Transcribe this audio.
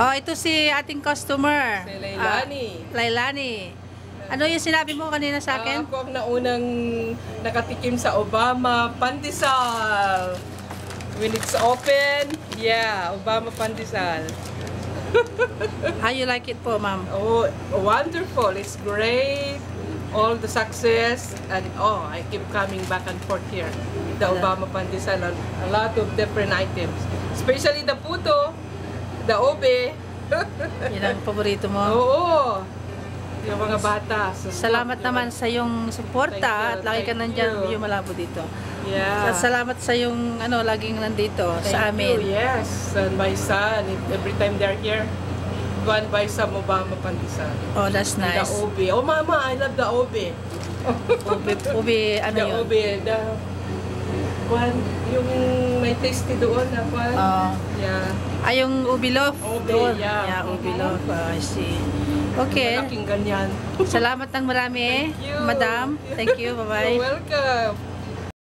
Oh, ito si ating customer. Si Lailani. Lailani. Ano yung sinabi mo kanina sa akin? Ako ang naunang nakatikim sa Obama Pandesal. When it's open, yeah, Obama Pandesal. How you like it po, ma'am? Oh, wonderful. It's great. All the success. And oh, I keep coming back and forth here. The Obama Pandesal. A lot of different items. Especially the puto, the ube. Yan ang paborito mo? Oo. Yung mga bata. Salamat naman sa yung suporta at lagi ka nandyan yung malabo dito. Yeah. Salamat sa yung laging nandito sa amin. You, yes. And my son, every time they're here, go and buy some Obama Pandesal. Oh, that's nice. The ube. Oh, mama, I love the ube. Ube, ano the yun? ube, yung may tasty doon na pan. Yeah. Ay, yung ube loaf? Ube, doon. yeah. Ube loaf. I see. Okay. Malaking ganyan. Salamat ng marami, Thank you. madam. Thank you. Bye-bye. You're welcome.